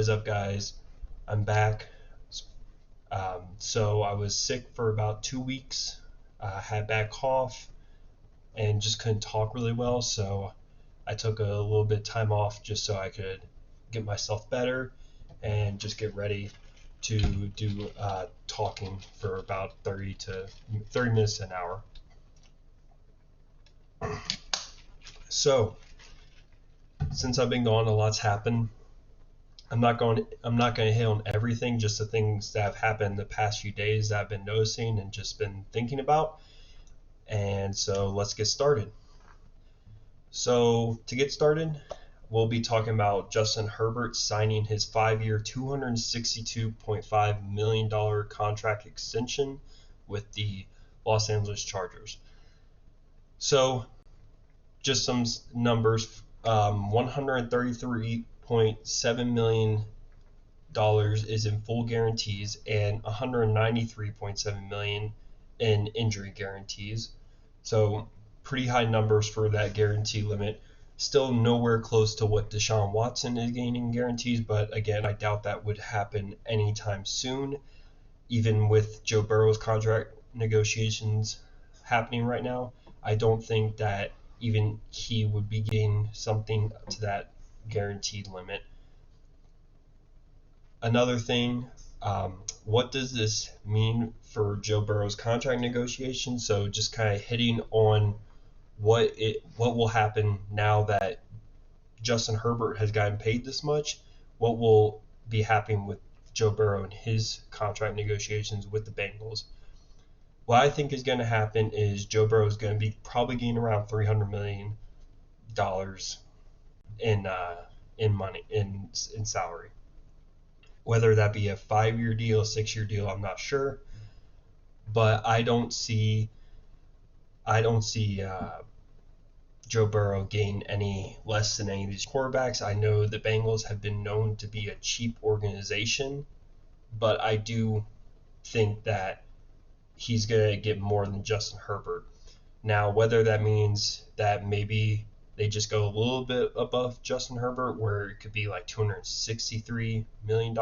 What is up, guys? I'm back. So I was sick for about 2 weeks. Had bad cough and just couldn't talk really well. So I took a little bit of time off just so I could get myself better and just get ready to do talking for about 30 minutes to an hour. So since I've been gone, a lot's happened. I'm not going to hit on everything, just the things that have happened the past few days that I've been noticing and just been thinking about. And so let's get started. So to get started, we'll be talking about Justin Herbert signing his 5-year, $262.5 million contract extension with the Los Angeles Chargers. So just some numbers, $133.7 million is in full guarantees and $193.7 million in injury guarantees. So pretty high numbers for that guarantee limit. Still nowhere close to what Deshaun Watson is gaining guarantees, but again, I doubt that would happen anytime soon, even with Joe Burrow's contract negotiations happening right now. I don't think that even he would be getting something to that guaranteed limit. Another thing, what does this mean for Joe Burrow's contract negotiations? So just kind of hitting on what will happen now that Justin Herbert has gotten paid this much. What will be happening with Joe Burrow and his contract negotiations with the Bengals? What I think is going to happen is Joe Burrow is going to be probably getting around $300 million in money in salary. Whether that be a 5-year deal, a 6-year deal, I'm not sure. But I don't see Joe Burrow gain any less than any of these quarterbacks. I know the Bengals have been known to be a cheap organization, but I do think that he's going to get more than Justin Herbert. Now, whether that means that maybe they just go a little bit above Justin Herbert, where it could be like $263 million,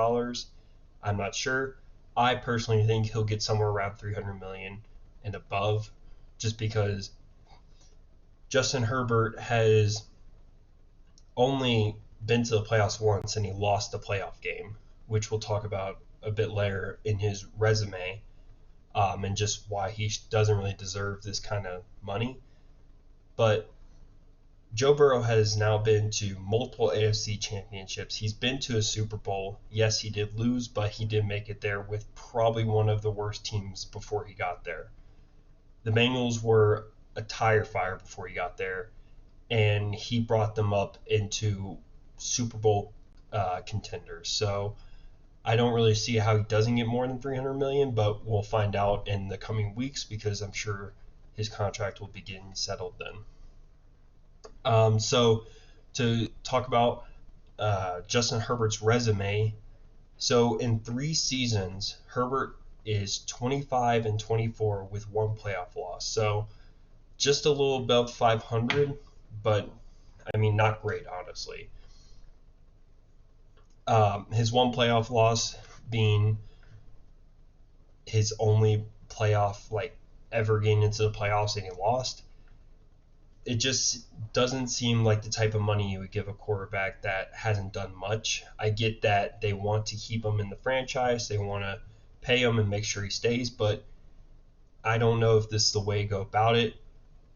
I'm not sure. I personally think he'll get somewhere around $300 million and above, just because Justin Herbert has only been to the playoffs once and he lost the playoff game, which we'll talk about a bit later in his resume, and just why he doesn't really deserve this kind of money. But Joe Burrow has now been to multiple AFC championships. He's been to a Super Bowl. Yes, he did lose, but he did make it there with probably one of the worst teams before he got there. The Bengals were a tire fire before he got there, and he brought them up into Super Bowl contenders. So I don't really see how he doesn't get more than $300 million, but we'll find out in the coming weeks because I'm sure his contract will be getting settled then. So to talk about Justin Herbert's resume, so in 3 seasons, Herbert is 25-24 with 1 playoff loss. So just a little above 500, but I mean not great, honestly. His 1 playoff loss being his only playoff ever getting into the playoffs, and he lost. It just doesn't seem like the type of money you would give a quarterback that hasn't done much. I get that they want to keep him in the franchise. They want to pay him and make sure he stays, but I don't know if this is the way to go about it.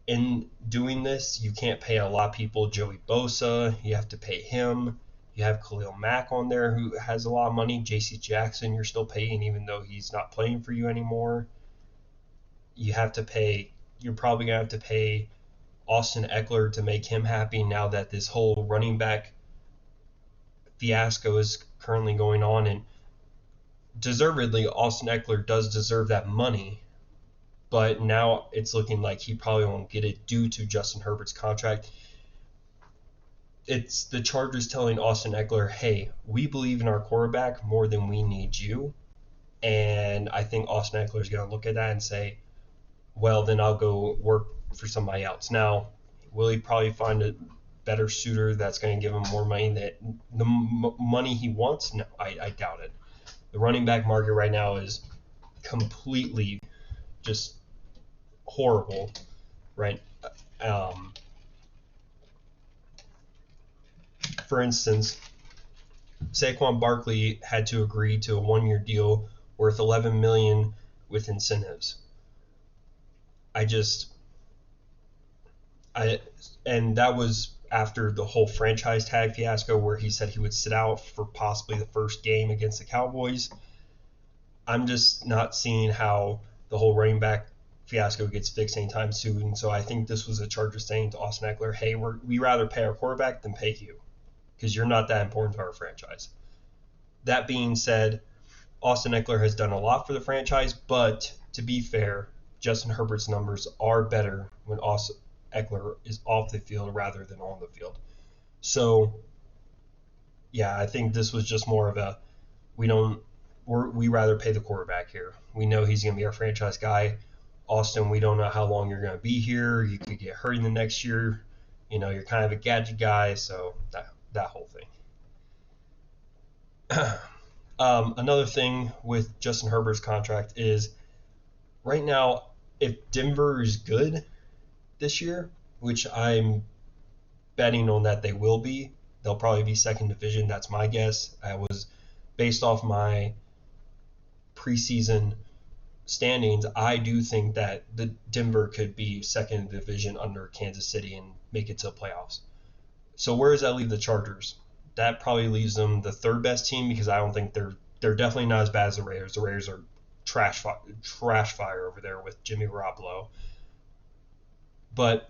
In doing this, you can't pay a lot of people. Joey Bosa, you have to pay him. You have Khalil Mack on there who has a lot of money. J.C. Jackson, you're still paying even though he's not playing for you anymore. You're probably going to have to pay Austin Eckler to make him happy now that this whole running back fiasco is currently going on, and deservedly Austin Eckler does deserve that money, but now it's looking like he probably won't get it due to Justin Herbert's contract. It's the Chargers telling Austin Eckler, hey, we believe in our quarterback more than we need you, and I think Austin Eckler is going to look at that and say, well, then I'll go work for somebody else. Now, will he probably find better suitor that's going to give him more money, that the money he wants? No, I doubt it. The running back market right now is completely just horrible, right? For instance, Saquon Barkley had to agree to a 1-year deal worth $11 million with incentives. And that was after the whole franchise tag fiasco where he said he would sit out for possibly the first game against the Cowboys. I'm just not seeing how the whole running back fiasco gets fixed anytime soon. So I think this was the Chargers saying to Austin Eckler, hey, we rather pay our quarterback than pay you because you're not that important to our franchise. That being said, Austin Eckler has done a lot for the franchise, but to be fair, Justin Herbert's numbers are better when Austin Eckler is off the field rather than on the field. So, yeah, I think this was just more of a we rather pay the quarterback here. We know he's going to be our franchise guy. Austin, we don't know how long you're going to be here. You could get hurt in the next year. You're kind of a gadget guy, so that whole thing. Another thing with Justin Herbert's contract is right now, if Denver is good this year, which I'm betting on that they will be, they'll probably be second division. That's my guess. I was based off my preseason standings. I do think that the Denver could be second division under Kansas City and make it to the playoffs. So where does that leave the Chargers? That probably leaves them the third best team because I don't think they're definitely not as bad as the Raiders. The Raiders are trash fire over there with Jimmy Garoppolo. But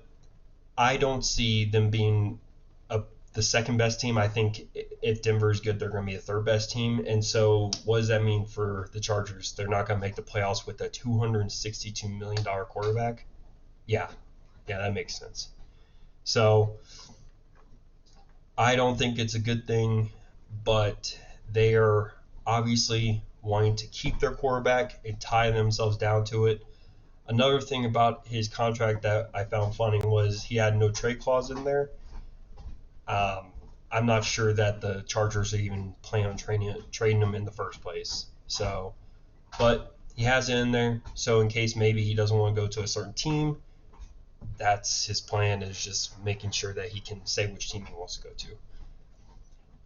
I don't see them being the second best team. I think if Denver is good, they're going to be the third best team. And so what does that mean for the Chargers? They're not going to make the playoffs with a $262 million quarterback? Yeah, that makes sense. So I don't think it's a good thing, but they are obviously wanting to keep their quarterback and tie themselves down to it. Another thing about his contract that I found funny was he had no trade clause in there. I'm not sure that the Chargers are even planning on trading him in the first place. So, but he has it in there. So in case maybe he doesn't want to go to a certain team, that's his plan, is just making sure that he can say which team he wants to go to.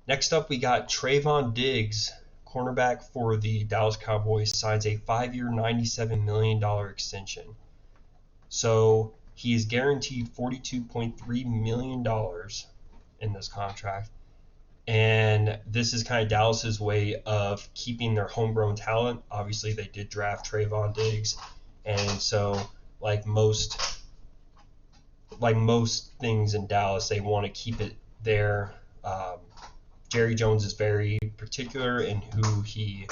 Next up, we got Trayvon Diggs, cornerback for the Dallas Cowboys, signs a 5-year, $97 million extension. So he is guaranteed $42.3 million in this contract. And this is kind of Dallas's way of keeping their homegrown talent. Obviously, they did draft Trayvon Diggs. And so, like most things in Dallas, they want to keep it there. Jerry Jones is very particular in who he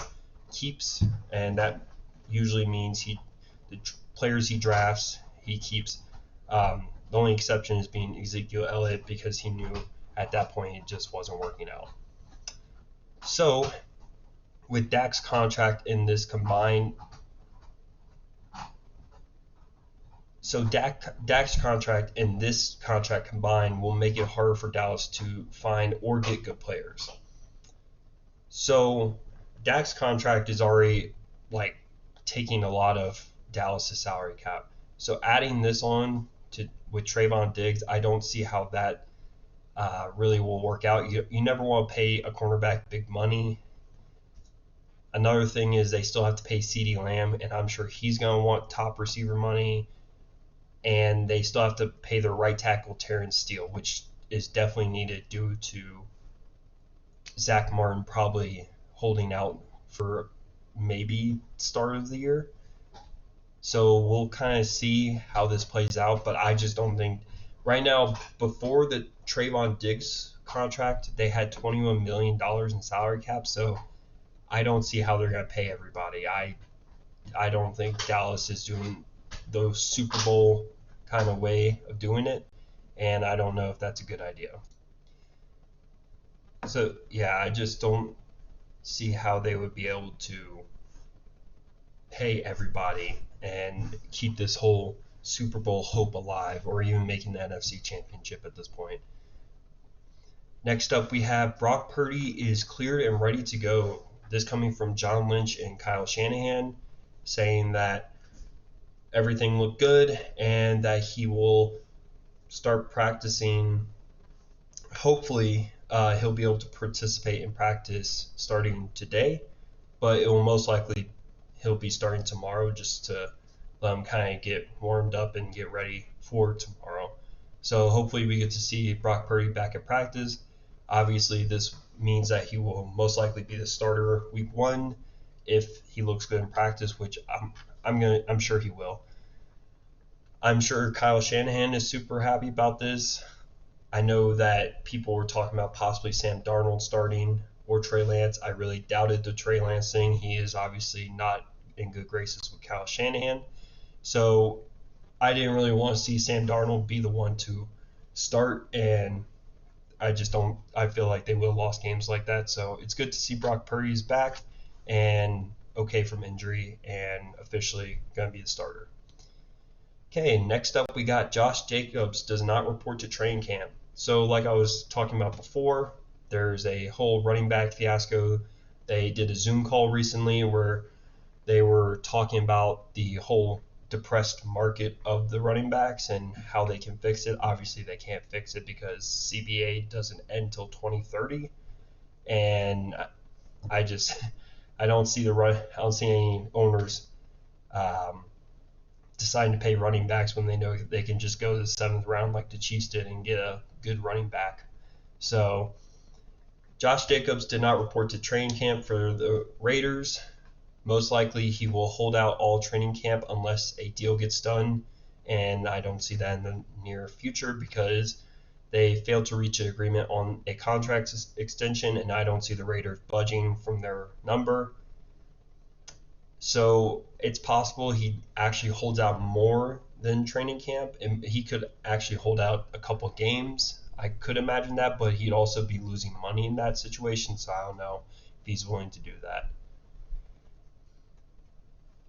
keeps, and that usually means the players he drafts, he keeps. The only exception is being Ezekiel Elliott because he knew at that point it just wasn't working out. So, with Dak's contract in this combined, Dak's contract and this contract combined will make it harder for Dallas to find or get good players. So Dak's contract is already taking a lot of Dallas' salary cap. So adding this on with Trayvon Diggs, I don't see how that really will work out. You never want to pay a cornerback big money. Another thing is they still have to pay CeeDee Lamb, and I'm sure he's going to want top receiver money. And they still have to pay their right tackle, Terrence Steele, which is definitely needed due to Zach Martin probably holding out for maybe start of the year. So we'll kind of see how this plays out, but I just don't think right now, before the Trayvon Diggs contract, they had $21 million in salary cap, so I don't see how they're going to pay everybody. I don't think Dallas is doing the Super Bowl kind of way of doing it, and I don't know if that's a good idea. So yeah, I just don't see how they would be able to pay everybody and keep this whole Super Bowl hope alive, or even making the NFC Championship at this point. Next up, we have Brock Purdy is cleared and ready to go. This coming from John Lynch and Kyle Shanahan, saying that everything looked good and that he will start practicing. Hopefully, he'll be able to participate in practice starting today, but it will most likely he'll be starting tomorrow just to let him kind of get warmed up and get ready for tomorrow. So hopefully we get to see Brock Purdy back at practice. Obviously, this means that he will most likely be the starter week 1 if he looks good in practice, which I'm sure he will. I'm sure Kyle Shanahan is super happy about this. I know that people were talking about possibly Sam Darnold starting or Trey Lance. I really doubted the Trey Lance thing. He is obviously not in good graces with Kyle Shanahan. So I didn't really want to see Sam Darnold be the one to start, and I feel like they would have lost games like that. So it's good to see Brock Purdy's back and okay from injury and officially going to be the starter. Okay, next up we got Josh Jacobs does not report to training camp. So like I was talking about before, there's a whole running back fiasco. They did a Zoom call recently where they were talking about the whole depressed market of the running backs and how they can fix it. Obviously, they can't fix it because CBA doesn't end until 2030, and I don't see any owners deciding to pay running backs when they know they can just go to the 7th round like the Chiefs did and get a good running back. So Josh Jacobs did not report to training camp for the Raiders. Most likely he will hold out all training camp unless a deal gets done, and I don't see that in the near future because they failed to reach an agreement on a contract extension, and I don't see the Raiders budging from their number. So it's possible he actually holds out more than training camp, and he could actually hold out a couple games. I could imagine that, but he'd also be losing money in that situation, so I don't know if he's willing to do that.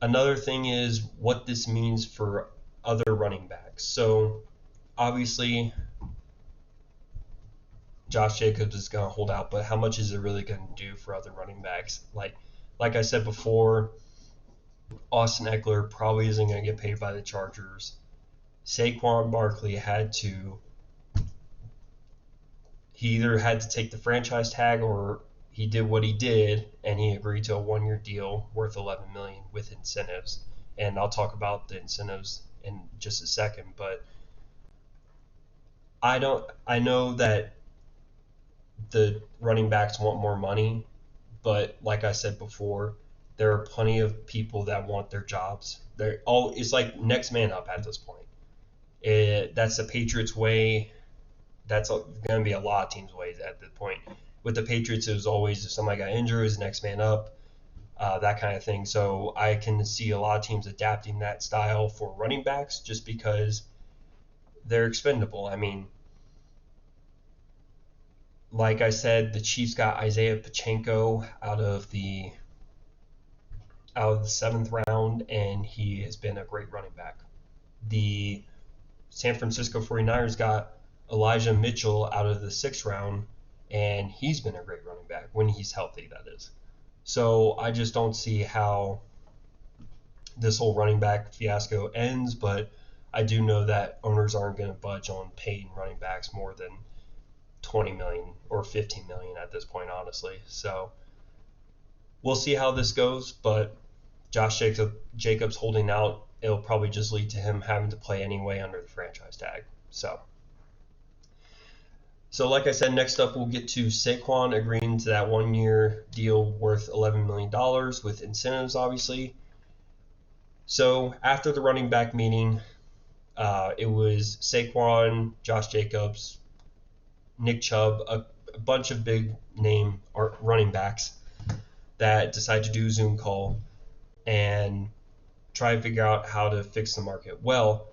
Another thing is what this means for other running backs. So obviously Josh Jacobs is going to hold out, but how much is it really going to do for other running backs? Like I said before, Austin Eckler probably isn't going to get paid by the Chargers. Saquon Barkley he either had to take the franchise tag or he did what he did and he agreed to a 1-year deal worth $11 million with incentives. And I'll talk about the incentives in just a second, but I know that the running backs want more money, but like I said before, there are plenty of people that want their jobs. It's like next man up at this point. That's the Patriots way. That's going to be a lot of teams' ways at this point. With the Patriots, it was always if somebody got injured, it was next man up, that kind of thing. So I can see a lot of teams adapting that style for running backs just because they're expendable. I mean, like I said, the Chiefs got Isaiah Pacheco out of the 7th round, and he has been a great running back. The San Francisco 49ers got Elijah Mitchell out of the 6th round, and he's been a great running back when he's healthy, that is. So I just don't see how this whole running back fiasco ends, but I do know that owners aren't going to budge on paying running backs more than $20 million or $15 million at this point, honestly. So we'll see how this goes, but Josh Jacobs holding out, it'll probably just lead to him having to play anyway under the franchise tag. So like I said, next up we'll get to Saquon agreeing to that 1-year deal worth $11 million with incentives, obviously. So after the running back meeting, it was Saquon, Josh Jacobs, Nick Chubb, a bunch of big name running backs that decided to do a Zoom call and try and figure out how to fix the market. Well,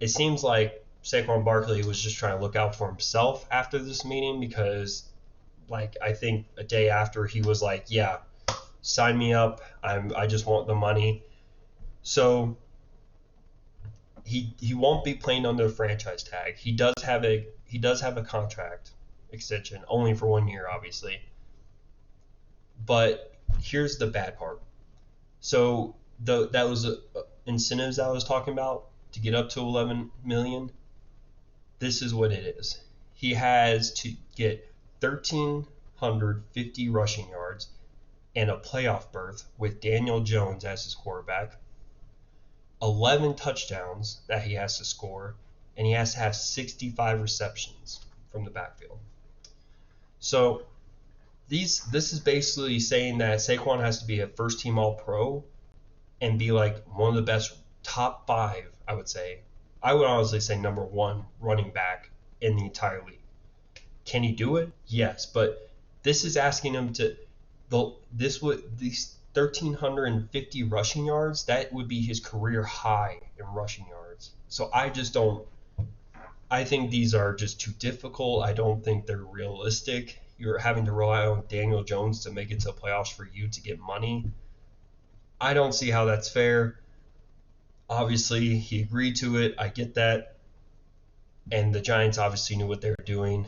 it seems like Saquon Barkley was just trying to look out for himself after this meeting because, I think a day after he was like, yeah, sign me up. I just want the money. So he won't be playing under the franchise tag. He does have a contract extension, only for 1 year, obviously. But here's the bad part. So that was incentives I was talking about to get up to 11 million. This is what it is. He has to get 1,350 rushing yards and a playoff berth with Daniel Jones as his quarterback, 11 touchdowns that he has to score, and he has to have 65 receptions from the backfield. So this is basically saying that Saquon has to be a first-team All-Pro and be like one of the best, top 5, I would say. I would honestly say number 1 running back in the entire league. Can he do it? Yes, but this is asking him to these 1,350 rushing yards, that would be his career high in rushing yards. So I think these are just too difficult. I don't think they're realistic. You're having to rely on Daniel Jones to make it to the playoffs for you to get money. I don't see how that's fair. Obviously, he agreed to it. I get that. And the Giants obviously knew what they were doing.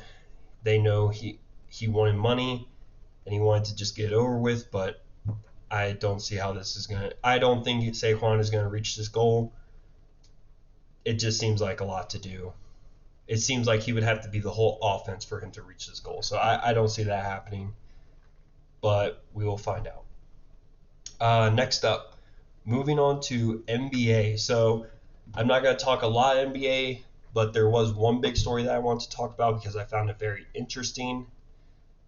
They know he wanted money and he wanted to just get it over with, but I don't see how this is going to – I don't think Saquon is going to reach this goal. It just seems like a lot to do. It seems like he would have to be the whole offense for him to reach this goal. So I don't see that happening, but we will find out. Next up, moving on to NBA. So I'm not going to talk a lot NBA, but there was one big story that I want to talk about because I found it very interesting,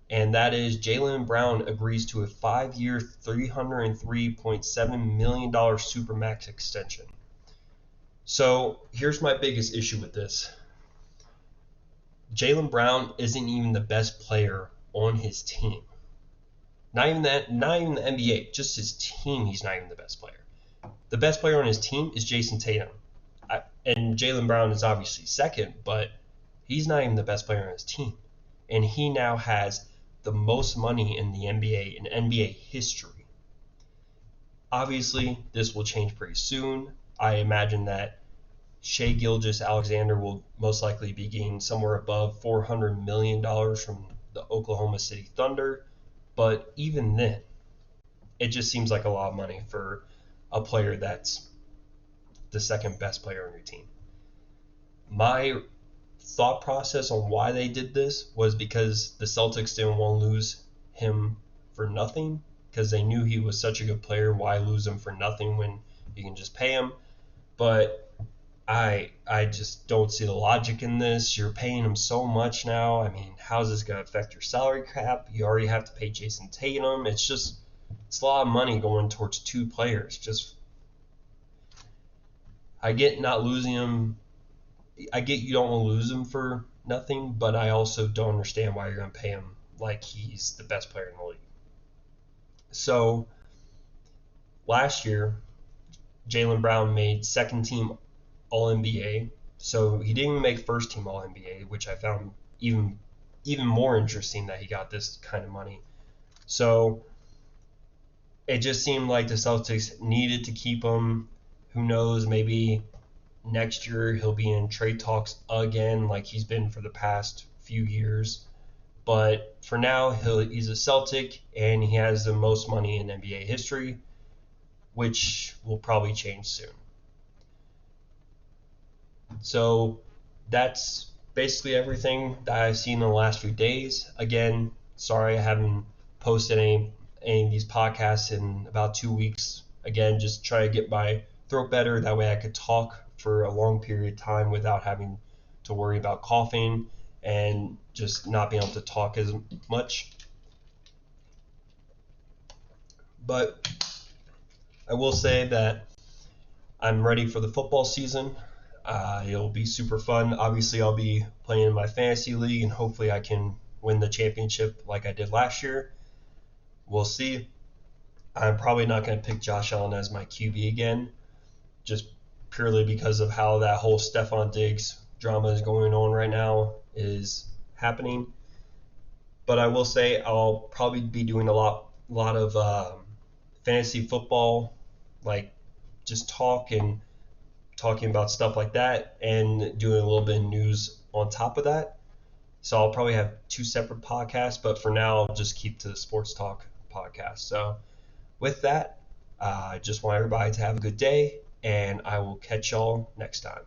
and that is Jaylen Brown agrees to a 5-year, $303.7 million Supermax extension. So here's my biggest issue with this. Jaylen Brown isn't even the best player on his team. Not even the NBA, just his team, he's not even the best player. The best player on his team is Jason Tatum. And Jaylen Brown is obviously second, but he's not even the best player on his team. And he now has the most money in the NBA, in NBA history. Obviously, this will change pretty soon. I imagine that Shai Gilgeous-Alexander will most likely be getting somewhere above $400 million from the Oklahoma City Thunder. But even then, it just seems like a lot of money for a player that's the second best player on your team. My thought process on why they did this was because the Celtics didn't want to lose him for nothing, because they knew he was such a good player. Why lose him for nothing when you can just pay him? But I just don't see the logic in this. You're paying him so much now. I mean, how's this going to affect your salary cap? You already have to pay Jason Tatum. It's a lot of money going towards 2 players. I get not losing him. I get you don't want to lose him for nothing, but I also don't understand why you're going to pay him like he's the best player in the league. So last year, Jaylen Brown made second team All-NBA. So he didn't even make first team All-NBA, which I found even more interesting that he got this kind of money. So it just seemed like the Celtics needed to keep him. Who knows, maybe next year he'll be in trade talks again like he's been for the past few years. But for now, he's a Celtic, and he has the most money in NBA history, which will probably change soon. So that's basically everything that I've seen in the last few days. Again, sorry I haven't posted any of these podcasts in about 2 weeks. Again, just try to get my throat better. That way I could talk for a long period of time without having to worry about coughing and just not being able to talk as much. But I will say that I'm ready for the football season. It'll be super fun. Obviously, I'll be playing in my fantasy league, and hopefully I can win the championship like I did last year. We'll see. I'm probably not going to pick Josh Allen as my QB again, just purely because of how that whole Stephon Diggs drama is going on right now is happening. But I will say I'll probably be doing a lot of fantasy football, like just talking about stuff like that, and doing a little bit of news on top of that. So I'll probably have two separate podcasts, but for now, I'll just keep to the Sports Talk podcast. So with that, I just want everybody to have a good day, and I will catch y'all next time.